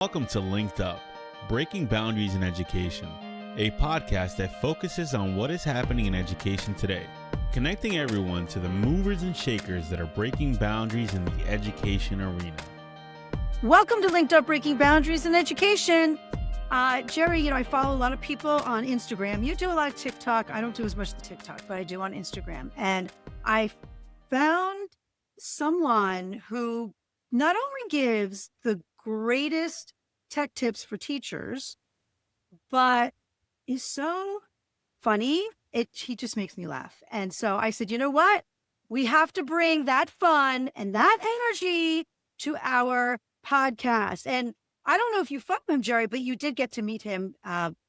Welcome to LinkedUp, Breaking Boundaries in Education, a podcast that focuses on what is happening in education today, connecting everyone to the movers and shakers that are breaking boundaries in the education arena. Welcome to LinkedUp, Breaking Boundaries in Education. Jerry, I follow a lot of people on Instagram. You do a lot of TikTok. I don't do as much the TikTok, but I do on Instagram. And I found someone who not only gives the greatest tech tips for teachers, but is so funny. He just makes me laugh. And so I said, you know what? We have to bring that fun and that energy to our podcast. And I don't know if you follow him, Jerry, but you did get to meet him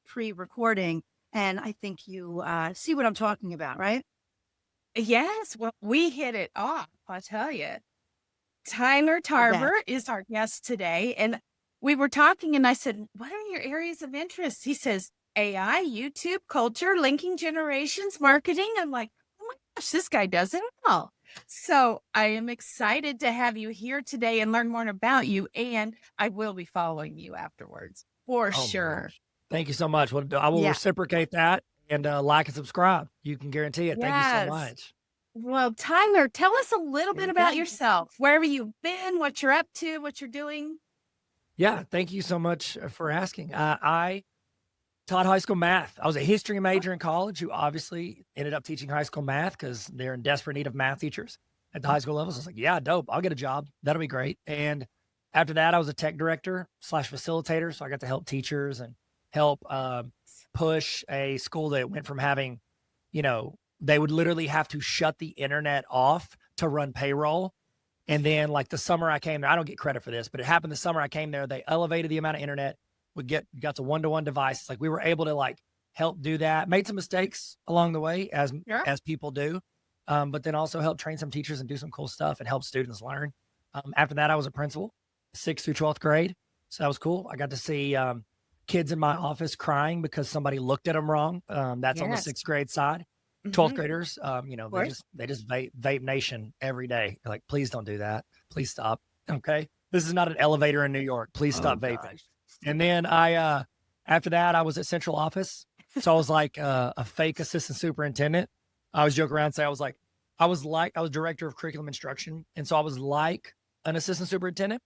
pre-recording. And I think you see what I'm talking about, right? Yes, well, we hit it off, I'll tell you. Tyler Tarver is our guest today. And we were talking and I said, what are your areas of interest? He says, AI, YouTube, culture, linking generations, marketing. I'm like, oh my gosh, this guy does it all. So I am excited to have you here today and learn more about you. And I will be following you afterwards for sure. Thank you so much. Well, I will reciprocate that and like and subscribe. You can guarantee it. Thank you so much. Well, Tyler, tell us a little bit about yourself, wherever you've been, what you're up to, what you're doing. Yeah, thank you so much for asking. I taught high school math. I was a history major in college who obviously ended up teaching high school math because they're in desperate need of math teachers at the high school levels. I was like, yeah, dope. I'll get a job. That'll be great. And after that, I was a tech director / facilitator. So I got to help teachers and help push a school that went from having, they would literally have to shut the internet off to run payroll. And then like the summer I came there, I don't get credit for this, but it happened the summer I came there, they elevated the amount of internet. We got to one-to-one devices. Like we were able to help do that, made some mistakes along the way as people do. But then also help train some teachers and do some cool stuff and help students learn. After that, I was a principal, 6th through 12th grade. So that was cool. I got to see kids in my office crying because somebody looked at them wrong. That's on the 6th grade side. 12th graders, they just vape nation every day. They're like, please don't do that. Please stop. Okay. This is not an elevator in New York. Please stop vaping. Gosh. And then after that, I was at central office. So I was like a fake assistant superintendent. I was joking around and say, I was director of curriculum instruction. And so I was like an assistant superintendent,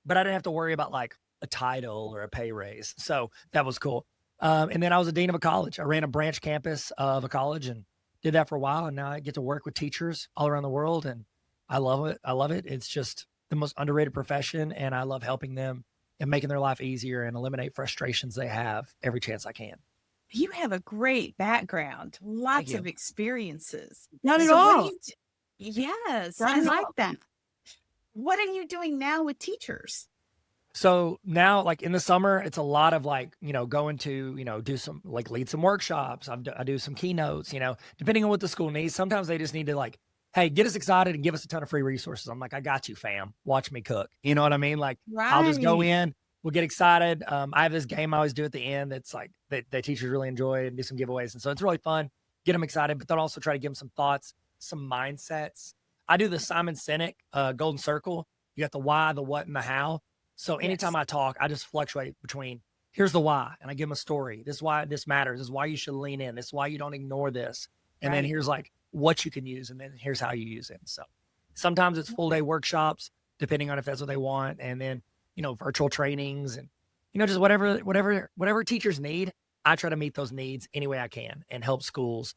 but I didn't have to worry about like a title or a pay raise. So that was cool. And then I was a dean of a college. I ran a branch campus of a college and did that for a while. And now I get to work with teachers all around the world. And I love it. I love it. It's just the most underrated profession. And I love helping them and making their life easier and eliminate frustrations they have every chance I can. You have a great background, lots of experiences. Not at all. Yes, I like that. What are you doing now with teachers? So now, like in the summer, it's a lot of going to, do some lead some workshops. I do some keynotes, depending on what the school needs. Sometimes they just need to hey, get us excited and give us a ton of free resources. I'm like, I got you, fam. Watch me cook. You know what I mean? I'll just go in, we'll get excited. I have this game I always do at the end. That's like that teachers really enjoy and do some giveaways. And so it's really fun, get them excited, but then also try to give them some thoughts, some mindsets. I do the Simon Sinek golden circle. You got the why, the what, and the how. So anytime I talk, I just fluctuate between here's the why, and I give them a story. This is why this matters. This is why you should lean in. This is why you don't ignore this. And then here's what you can use, and then here's how you use it. So sometimes it's full day workshops, depending on if that's what they want, and then virtual trainings and just whatever teachers need. I try to meet those needs any way I can and help schools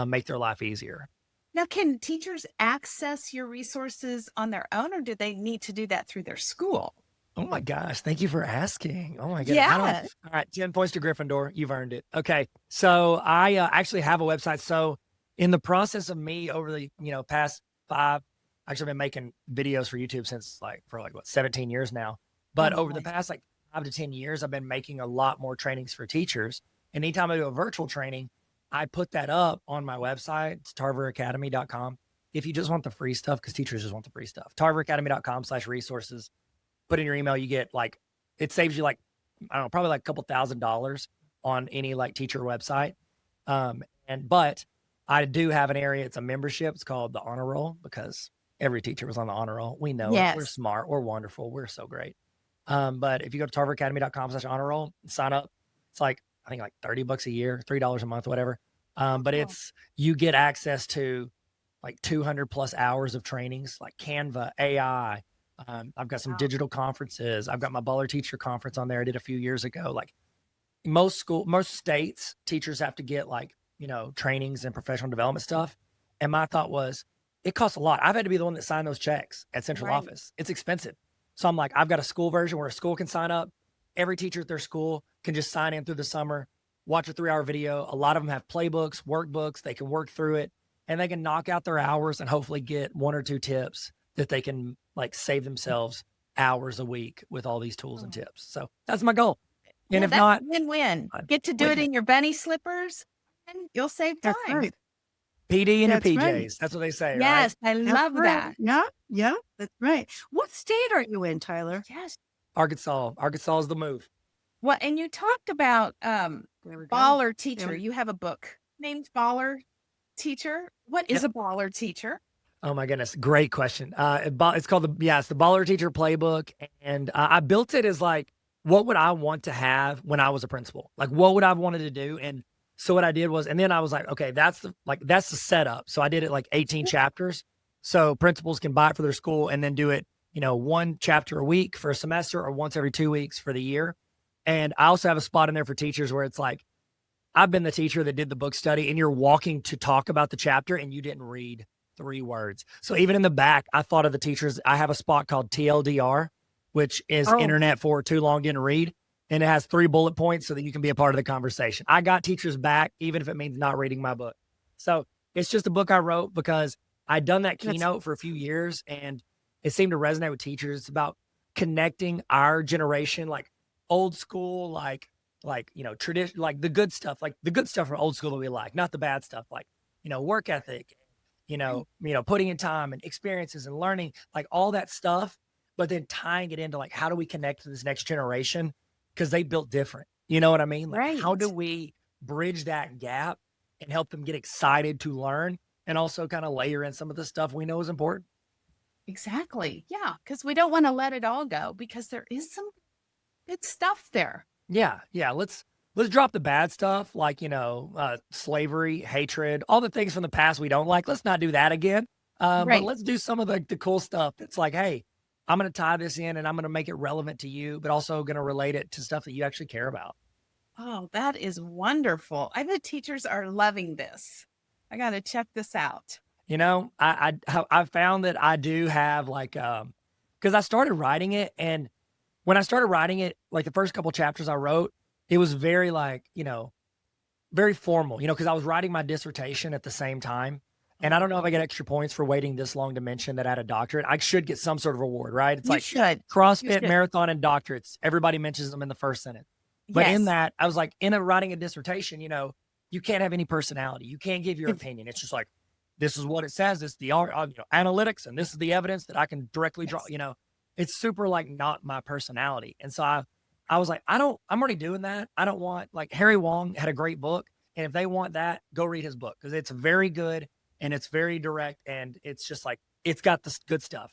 make their life easier. Now, can teachers access your resources on their own, or do they need to do that through their school? Oh my gosh. Thank you for asking. Oh my God. Yeah. All right. 10 points to Gryffindor. You've earned it. Okay. So I actually have a website. So in the process of me over the, past 5, actually been making videos for YouTube since 17 years now. But over the past 5 to 10 years, I've been making a lot more trainings for teachers. And anytime I do a virtual training, I put that up on my website. It's tarveracademy.com. If you just want the free stuff, because teachers just want the free stuff, tarveracademy.com/resources. Put in your email, you get it saves you probably a couple $1,000s on any teacher website. But I do have an area, it's a membership. It's called the Honor Roll because every teacher was on the Honor Roll. We know it. We're smart. We're wonderful. We're so great. But if you go to tarveracademy.com/honor roll, sign up. It's like, I think like $30 a year, $3 a month, whatever. But you get access to like 200 plus hours of trainings, like Canva, AI. I've got some digital conferences. I've got my Baller Teacher Conference on there I did a few years ago. Like most states, teachers have to get like, trainings and professional development stuff. And my thought was, it costs a lot. I've had to be the one that signed those checks at central office. It's expensive. So I'm like, I've got a school version where a school can sign up. Every teacher at their school can just sign in through the summer, watch a 3-hour video. A lot of them have playbooks, workbooks. They can work through it and they can knock out their hours and hopefully get 1 or 2 tips that they can like save themselves hours a week with all these tools and tips. So that's my goal. And if not, win-win. Get to do it in your bunny slippers and you'll save time. That's right. PD and your That's PJs. right. That's what they say, Yes, right? I love that. Yeah, that's right. What state are you in, Tyler? Yes. Arkansas. Arkansas is the move. Well, and you talked about There we go. Baller Teacher. Yeah. You have a book named Baller Teacher. What is a Baller Teacher? Oh my goodness. Great question. It's called it's the Baller Teacher Playbook. And I built it as like, what would I want to have when I was a principal? Like, what would I have wanted to do? And so what I did was, and then I was like, okay, that's the setup. So I did it like 18 chapters. So principals can buy it for their school and then do it, 1 chapter a week for a semester or once every 2 weeks for the year. And I also have a spot in there for teachers where it's like, I've been the teacher that did the book study and you're walking to talk about the chapter and you didn't read 3 words. So even in the back, I thought of the teachers. I have a spot called TLDR, which is internet for too long didn't read. And it has 3 bullet points so that you can be a part of the conversation. I got teachers back, even if it means not reading my book. So it's just a book I wrote because I'd done that keynote for a few years and it seemed to resonate with teachers. It's about connecting our generation, like old school, like tradition, like the good stuff from old school that we like, not the bad stuff, like, work ethic, putting in time and experiences and learning, like all that stuff, but then tying it into like, how do we connect to this next generation? Because they built different. You know what I mean? Like, how do we bridge that gap and help them get excited to learn and also kind of layer in some of the stuff we know is important? Exactly. Yeah. Because we don't want to let it all go because there is some good stuff there. Yeah. Let's drop the bad stuff like, slavery, hatred, all the things from the past we don't like. Let's not do that again. But let's do some of the cool stuff that's like, hey, I'm going to tie this in and I'm going to make it relevant to you, but also going to relate it to stuff that you actually care about. Oh, that is wonderful. I bet teachers are loving this. I got to check this out. I found that I do have like, because I started writing it. And when I started writing it, like the first couple chapters I wrote, it was very like, very formal, because I was writing my dissertation at the same time. And I don't know if I get extra points for waiting this long to mention that I had a doctorate. I should get some sort of reward, right? It's like CrossFit, marathon, and doctorates. Everybody mentions them in the first sentence. But in that, I was like, writing a dissertation, you can't have any personality. You can't give your opinion. It's just like, this is what it says. It's the analytics, and this is the evidence that I can directly draw. It's super like not my personality. And so I was like, I'm already doing that. I don't want, like, Harry Wong had a great book. And if they want that, go read his book because it's very good. And it's very direct, and it's just like, it's got the good stuff.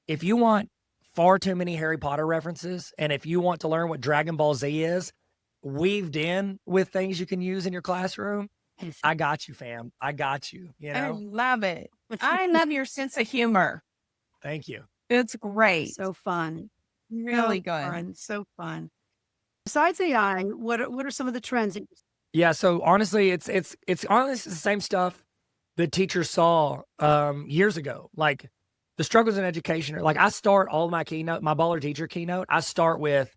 If you want far too many Harry Potter references, and if you want to learn what Dragon Ball Z is, weaved in with things you can use in your classroom, I got you, fam. I got you, I love it. I love your sense of humor. Thank you. It's great. So fun. Really good. So fun. Besides AI, what are some of the trends? Yeah. So honestly, it's honestly the same stuff that teachers saw years ago. Like the struggles in education are like, I start all my Baller Teacher keynote. I start with,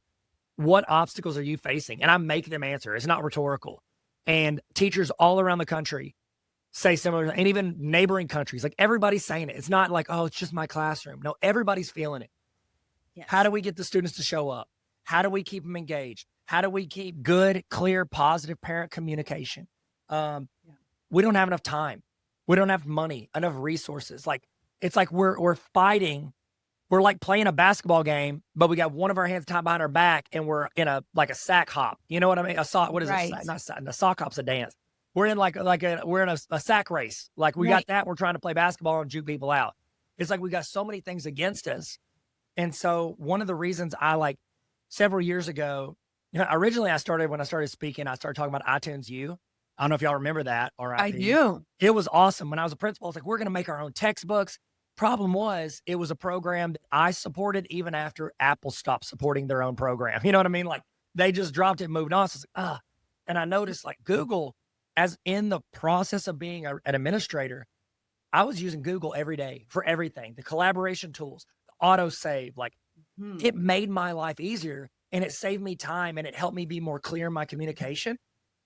what obstacles are you facing? And I make them answer. It's not rhetorical. And teachers all around the country say similar, and even neighboring countries, like everybody's saying it. It's not like, oh, it's just my classroom. No, everybody's feeling it. Yes. How do we get the students to show up? How do we keep them engaged? How do we keep good, clear, positive parent communication? We don't have enough time. We don't have money, enough resources. Like, it's like we're fighting. We're like playing a basketball game, but we got one of our hands tied behind our back and we're in a sack hop. You know what I mean? What is it? Not sack, the sock hop's a dance. We're in we're in a sack race. Like we got that. We're trying to play basketball and juke people out. It's like we got so many things against us. And so one of the reasons I like several years ago, originally when I started speaking, I started talking about iTunes U. I don't know if y'all remember that. I RIP. do. It was awesome. When I was a principal, I was like, we're going to make our own textbooks. Problem was, it was a program that I supported even after Apple stopped supporting their own program. You know what I mean? Like, they just dropped it and moved on. So I was like, and I noticed, like, Google, as in the process of being an administrator, I was using Google every day for everything. The collaboration tools, the autosave, like, it made my life easier, and it saved me time, and it helped me be more clear in my communication.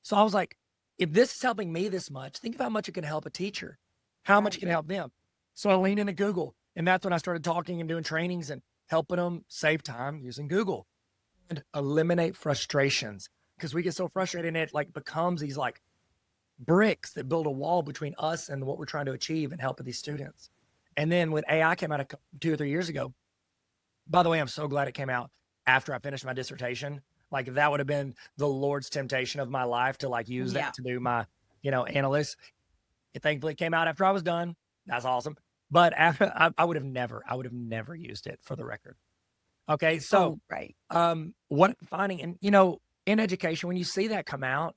So I was like, if this is helping me this much, think of how much it can help a teacher, how much it can help them. So I leaned into Google, and that's when I started talking and doing trainings and helping them save time using Google and eliminate frustrations, because we get so frustrated, and it like becomes these like bricks that build a wall between us and what we're trying to achieve and helping these students. And then when AI came out 2 or 3 years ago, by the way, I'm so glad it came out after I finished my dissertation. Like, that would have been the Lord's temptation of my life to like use that to do my, analytics. It thankfully came out after I was done. That's awesome. But after, I would have never used it, for the record. Okay. So, what I'm finding, and in education, when you see that come out,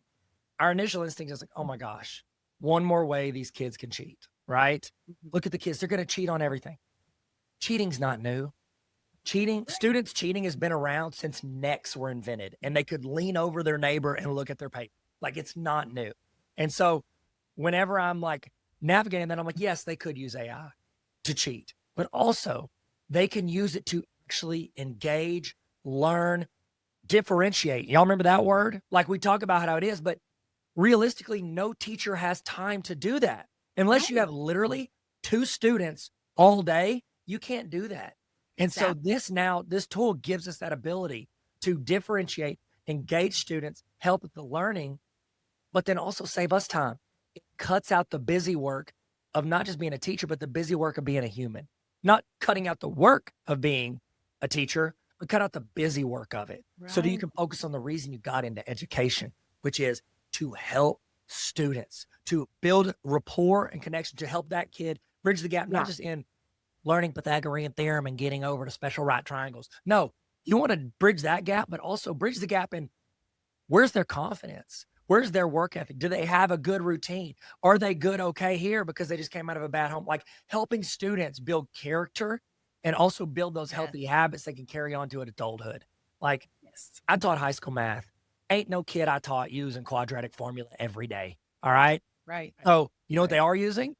our initial instinct is like, oh my gosh, one more way these kids can cheat, right? Look at the kids. They're going to cheat on everything. Cheating's not new. Students cheating has been around since necks were invented, and they could lean over their neighbor and look at their paper. Like, it's not new. And so whenever I'm like navigating that, I'm like, yes, they could use AI to cheat, but also they can use it to actually engage, learn, differentiate. Y'all remember that word? Like, we talk about how it is, but realistically, no teacher has time to do that. Unless you have literally 2 students all day, you can't do that. And so this tool gives us that ability to differentiate, engage students, help with the learning, but then also save us time. It cuts out the busy work of not just being a teacher, but the busy work of being a human. Not cutting out the work of being a teacher, but cut out the busy work of it. So that you can focus on the reason you got into education, which is to help students, to build rapport and connection, to help that kid bridge the gap, not just in learning Pythagorean theorem and getting over to special right triangles. No, you want to bridge that gap, but also bridge the gap in where's their confidence? Where's their work ethic? Do they have a good routine? Are they good okay here because they just came out of a bad home? Like, helping students build character and also build those healthy habits they can carry on to adulthood. Like, I taught high school math. Ain't no kid I taught using quadratic formula every day. All right? Right. So you know what they are using?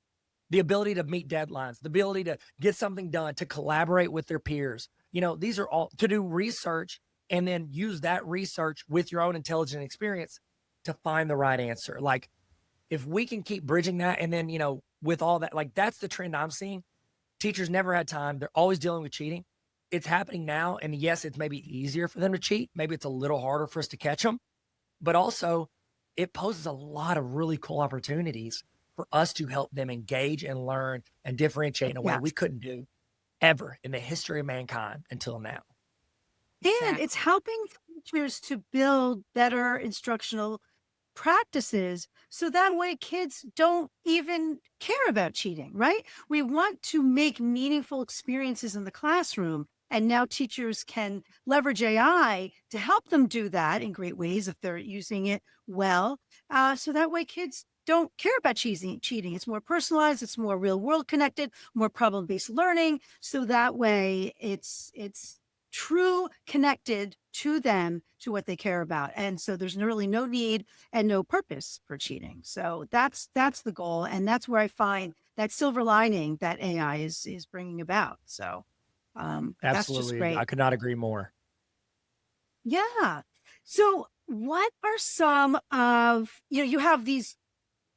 The ability to meet deadlines, the ability to get something done, to collaborate with their peers. These are all to do research and then use that research with your own intelligent experience to find the right answer. Like, if we can keep bridging that, and then, with all that, like, that's the trend I'm seeing. Teachers never had time. They're always dealing with cheating. It's happening now. And yes, it's maybe easier for them to cheat. Maybe it's a little harder for us to catch them, but also it poses a lot of really cool opportunities for us to help them engage and learn and differentiate in a way we couldn't do ever in the history of mankind until now. And it's helping teachers to build better instructional practices, so that way kids don't even care about cheating, right? We want to make meaningful experiences in the classroom, and now teachers can leverage AI to help them do that in great ways if they're using it well. So that way kids don't care about cheating. It's more personalized, it's more real world connected, more problem-based learning. So that way it's true connected to them, to what they care about. And so there's really no need and no purpose for cheating. So that's the goal. And that's where I find that silver lining that AI is bringing about. So that's just Absolutely. great. I could not agree more. Yeah. So what are some of, you have these,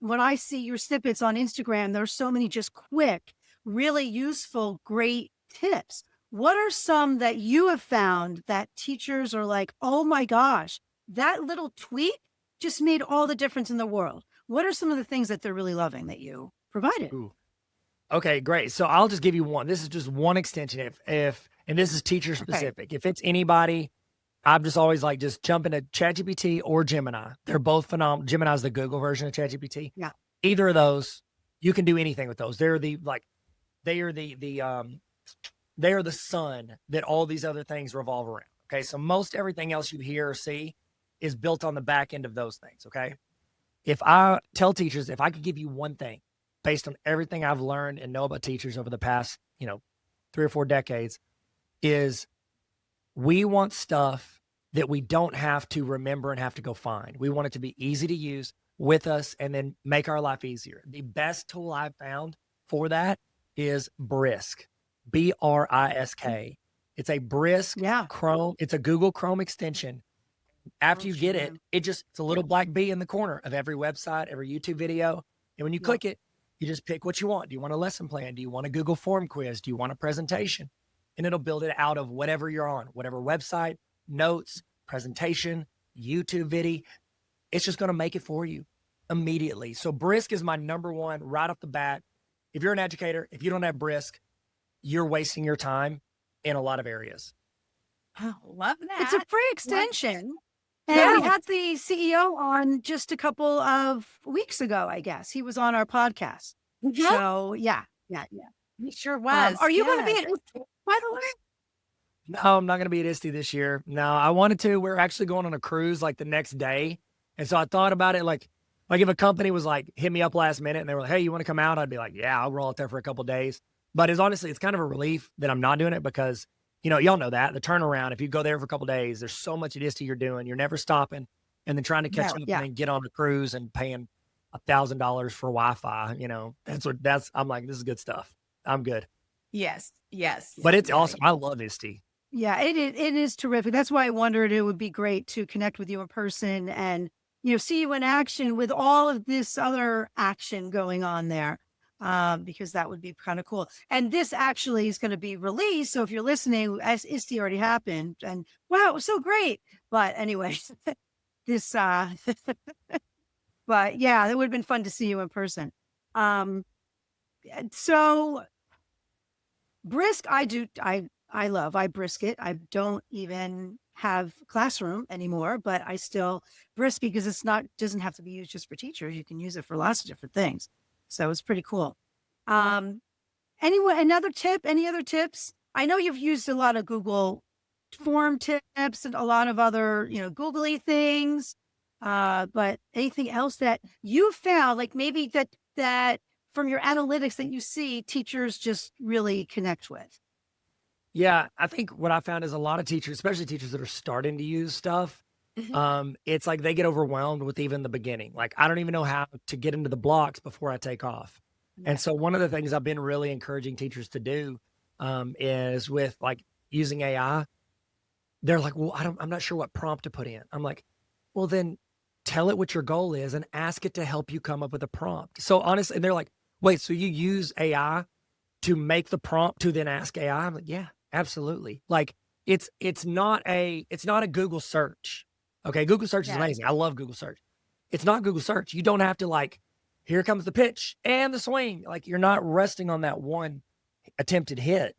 when I see your snippets on Instagram, there's so many just quick, really useful, great tips. What are some that you have found that teachers are like, oh my gosh, that little tweak just made all the difference in the world? What are some of the things that they're really loving that you provided? Ooh. Okay, great. So I'll just give you one. This is just one extension. And this is teacher specific. If it's anybody, I'm just always like, just jump into ChatGPT or Gemini. They're both phenomenal. Gemini is the Google version of ChatGPT. Yeah. Either of those, you can do anything with those. They are the sun that all these other things revolve around. Okay. So most everything else you hear or see is built on the back end of those things. Okay. If I tell teachers, if I could give you one thing based on everything I've learned and know about teachers over the past, 3 or 4 decades, is we want stuff that we don't have to remember and have to go find. We want it to be easy to use with us and then make our life easier. The best tool I've found for that is Brisk, Brisk. It's a Brisk Chrome. It's a Google Chrome extension. After you get it, it's a little black bee in the corner of every website, every YouTube video. And when you click it, you just pick what you want. Do you want a lesson plan? Do you want a Google form quiz? Do you want a presentation? And it'll build it out of whatever you're on, whatever website, notes, presentation, YouTube video. It's just going to make it for you immediately. So Brisk is my number one right off the bat. If you're an educator, if you don't have Brisk, you're wasting your time in a lot of areas. Oh, love that. It's a free extension. And we had the CEO on just a couple of weeks ago, I guess. He was on our podcast. Mm-hmm. So, yeah. He sure was. Are you going to be at by the way? No, I'm not going to be at ISTE this year. No, I wanted to. We're actually going on a cruise like the next day. And so I thought about it like if a company was like, hit me up last minute and they were like, hey, you want to come out? I'd be like, yeah, I'll roll out there for a couple of days. But it's kind of a relief that I'm not doing it because, y'all know that the turnaround, if you go there for a couple of days, there's so much at ISTE you're doing. You're never stopping. And then trying to catch up and then get on the cruise and paying $1,000 for Wi-Fi, I'm like, this is good stuff. I'm good. Yes. But it's awesome. I love ISTE. Yeah, it is terrific. That's why I wondered it would be great to connect with you in person and, see you in action with all of this other action going on there, because that would be kind of cool. And this actually is going to be released. So if you're listening, as ISTE already happened, and wow, it was so great. But anyway, this, but yeah, it would have been fun to see you in person. So Brisk, I love. I Brisk it. I don't even have Classroom anymore, but I still Brisk because doesn't have to be used just for teachers. You can use it for lots of different things. So it's pretty cool. Anyway, any other tips? I know you've used a lot of Google form tips and a lot of other, Googly things. But anything else that you found, like maybe that from your analytics that you see teachers just really connect with? Yeah, I think what I found is a lot of teachers, especially teachers that are starting to use stuff, it's like they get overwhelmed with even the beginning. Like, I don't even know how to get into the blocks before I take off. And so one of the things I've been really encouraging teachers to do is with like using AI. They're like, well, I'm not sure what prompt to put in. I'm like, well, then tell it what your goal is and ask it to help you come up with a prompt. So honestly, and they're like, wait, so you use AI to make the prompt to then ask AI? I'm like, yeah, absolutely. Like it's not a Google search. Okay. Google search is amazing. I love Google search. It's not Google search. You don't have to like, here comes the pitch and the swing. Like you're not resting on that one attempted hit.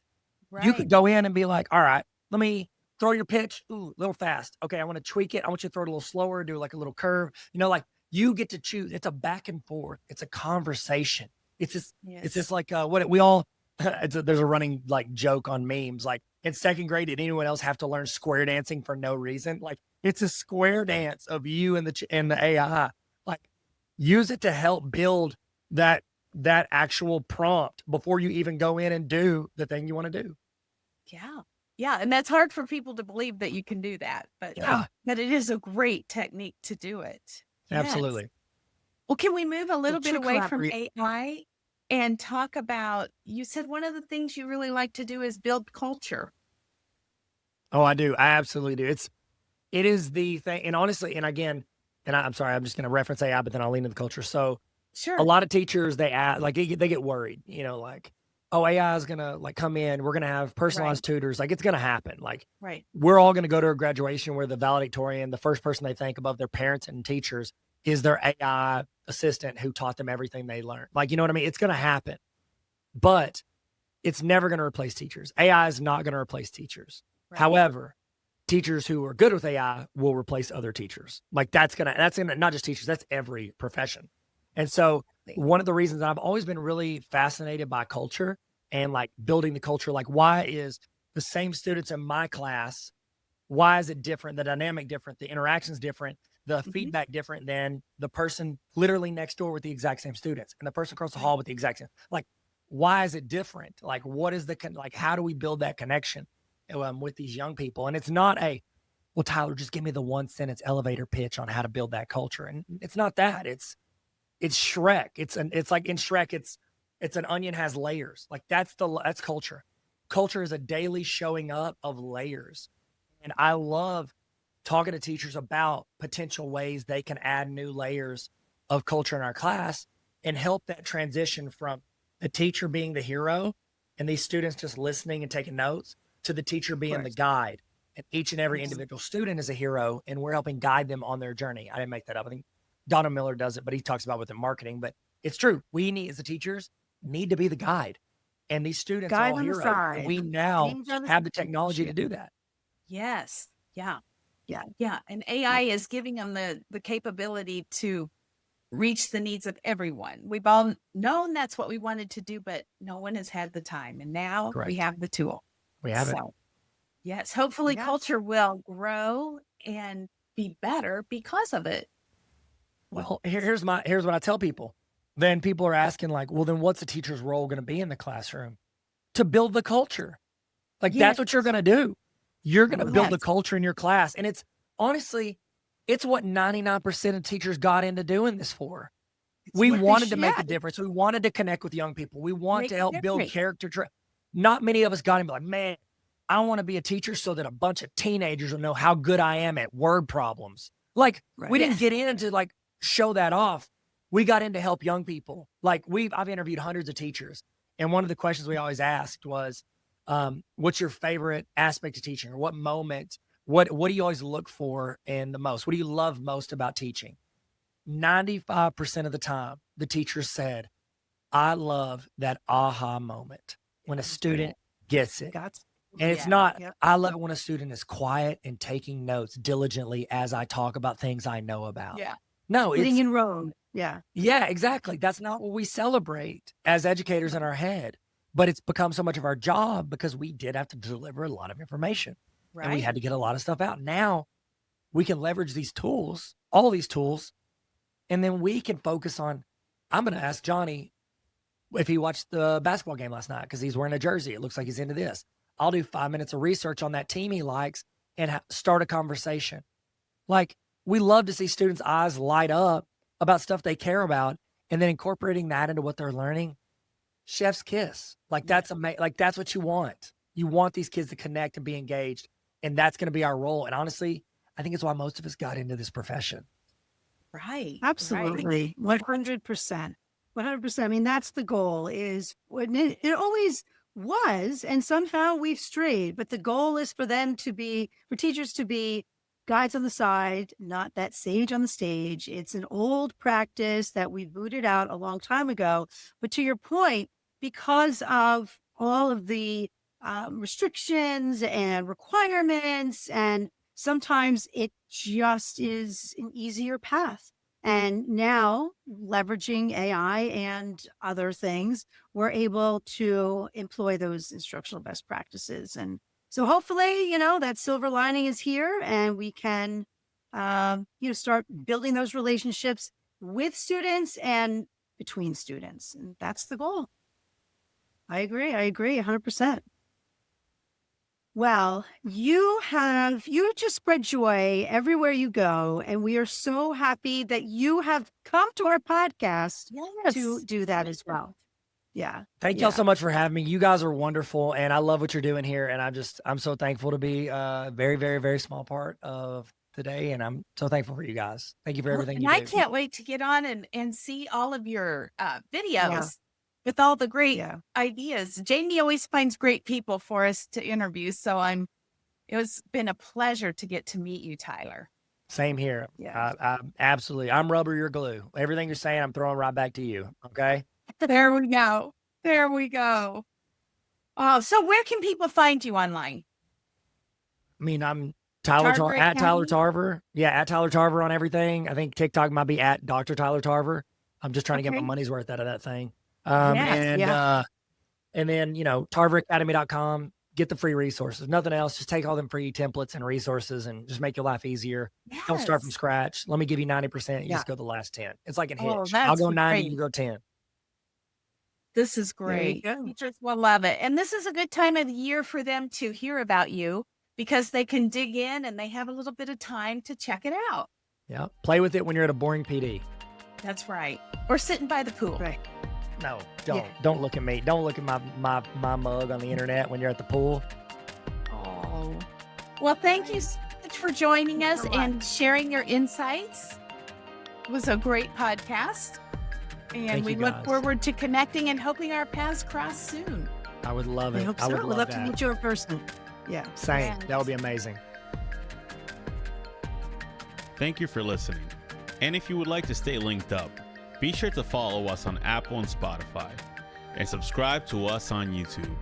Right. You could go in and be like, all right, let me throw your pitch. Ooh, a little fast. Okay. I want to tweak it. I want you to throw it a little slower, do like a little curve, like you get to choose. It's a back and forth. It's a conversation. It's just like what we all, there's a running like joke on memes. Like in second grade, did anyone else have to learn square dancing for no reason? Like it's a square dance of you and the AI. Like use it to help build that actual prompt before you even go in and do the thing you want to do. Yeah. And that's hard for people to believe that you can do that, but it is a great technique to do it. Absolutely. Yes. Well, can we move a little bit away from AI and talk about, you said one of the things you really like to do is build culture. Oh, I do. I absolutely do. It is the thing. And honestly, and again, I'm sorry, I'm just going to reference AI, but then I'll lean into the culture. So sure. A lot of teachers, they get worried, like, oh, AI is going to like come in. We're going to have personalized tutors. Like it's going to happen. Like we're all going to go to a graduation where the valedictorian, the first person they think above their parents and teachers is their AI assistant who taught them everything they learned. Like, you know what I mean? It's going to happen, but it's never going to replace teachers. AI is not going to replace teachers. Right. However, teachers who are good with AI will replace other teachers. Like that's gonna not just teachers, that's every profession. And so one of the reasons I've always been really fascinated by culture and like building the culture, like why is the same students in my class why is it different? The dynamic different, the interaction's different, the feedback different than the person literally next door with the exact same students and the person across the hall with the exact same. Like, why is it different? Like, what is how do we build that connection with these young people? And it's not well, Tyler, just give me the 1-sentence elevator pitch on how to build that culture. And it's not that. It's Shrek. It's like in Shrek, it's an onion has layers. Like that's culture. Culture is a daily showing up of layers. And I love talking to teachers about potential ways they can add new layers of culture in our class and help that transition from the teacher being the hero and these students just listening and taking notes to the teacher being the guide. And each and every individual student is a hero, and we're helping guide them on their journey. I didn't make that up. I think Donald Miller does it, but he talks about within marketing. But it's true. We need, as the teachers, need to be the guide. And these students are all heroes. And we now have the technology to do that. Yes. Yeah. Yeah. Yeah. And AI is giving them the capability to reach the needs of everyone. We've all known that's what we wanted to do, but no one has had the time. And now we have the tool. We have it. Yes. Hopefully culture will grow and be better because of it. Well, here's what I tell people. Then people are asking like, well, then what's the teacher's role going to be in the classroom? To build the culture. Like that's what you're going to do. You're going to build the culture in your class. And it's honestly, it's what 99% of teachers got into doing this for. We wanted to make a difference. We wanted to connect with young people. We want to help build character. Not many of us got in like, man, I want to be a teacher so that a bunch of teenagers will know how good I am at word problems. Like we didn't get in to like show that off. We got in to help young people. Like I've interviewed hundreds of teachers. And one of the questions we always asked was, what's your favorite aspect of teaching, or what moment, what do you always look for in the most? What do you love most about teaching? 95% of the time, the teacher said, I love that aha moment when a student gets it. And it's not, I love it when a student is quiet and taking notes diligently as I talk about things I know about. Yeah. No, Sitting in Rome. Yeah. Yeah, exactly. That's not what we celebrate as educators in our head, but it's become so much of our job because we did have to deliver a lot of information and we had to get a lot of stuff out. Now we can leverage these tools, all these tools, and then we can focus on, I'm going to ask Johnny if he watched the basketball game last night because he's wearing a jersey. It looks like he's into this. I'll do 5 minutes of research on that team he likes and start a conversation. Like we love to see students' eyes light up about stuff they care about and then incorporating that into what they're learning. Chef's kiss. Like that's amazing. Like that's what you want. You want these kids to connect and be engaged. And that's going to be our role. And honestly, I think it's why most of us got into this profession. Right. Absolutely. 100%. 100%. I mean, that's the goal is when it always was, and somehow we've strayed, but the goal is for teachers to be guides on the side, not that sage on the stage. It's an old practice that we booted out a long time ago. But to your point, because of all of the restrictions and requirements, and sometimes it just is an easier path. And now leveraging AI and other things, we're able to employ those instructional best practices. And so hopefully, that silver lining is here and we can, start building those relationships with students and between students. And that's the goal. I agree 100%. Well, you just spread joy everywhere you go. And we are so happy that you have come to our podcast to do that as well. Yeah. Thank y'all so much for having me. You guys are wonderful. And I love what you're doing here. And I'm so thankful to be a very, very, very small part of today. And I'm so thankful for you guys. Thank you for everything you do. I can't wait to get on and see all of your videos with all the great ideas. Jamie always finds great people for us to interview. So it's been a pleasure to get to meet you, Tyler. Same here. Yeah. Absolutely. I'm rubber, you're glue. Everything you're saying, I'm throwing right back to you. Okay. There we go. Oh, so where can people find you online? I mean, I'm Tyler Tarver. Yeah, at Tyler Tarver on everything. I think TikTok might be at Dr. Tyler Tarver. I'm just trying to get my money's worth out of that thing. And then, tarveracademy.com. get the free resources. Nothing else. Just take all them free templates and resources and just make your life easier. Don't start from Yes. scratch. Let me give you 90%. You Yeah. just go the last 10. It's like in Oh, Hitch. I'll that's go 90, great. you go 10. This is There you great. go. Teachers will love it. And this is a good time of the year for them to hear about you because they can dig in and they have a little bit of time to check it out. Yeah. Play with it when you're at a boring PD. That's right. Or sitting by the pool. Right. No, don't. Yeah. Don't look at me. Don't look at my mug on the internet when you're at the pool. Oh. Well, thank you so much for joining us and sharing your insights. It was a great podcast. And Thank we you, look guys. forward to connecting and hoping our paths cross soon. I would love I it. hope so. I would We'd love love to that. meet you in person. Yeah. Same. Yes. That would be amazing. Thank you for listening. And if you would like to stay linked up, be sure to follow us on Apple and Spotify and subscribe to us on YouTube.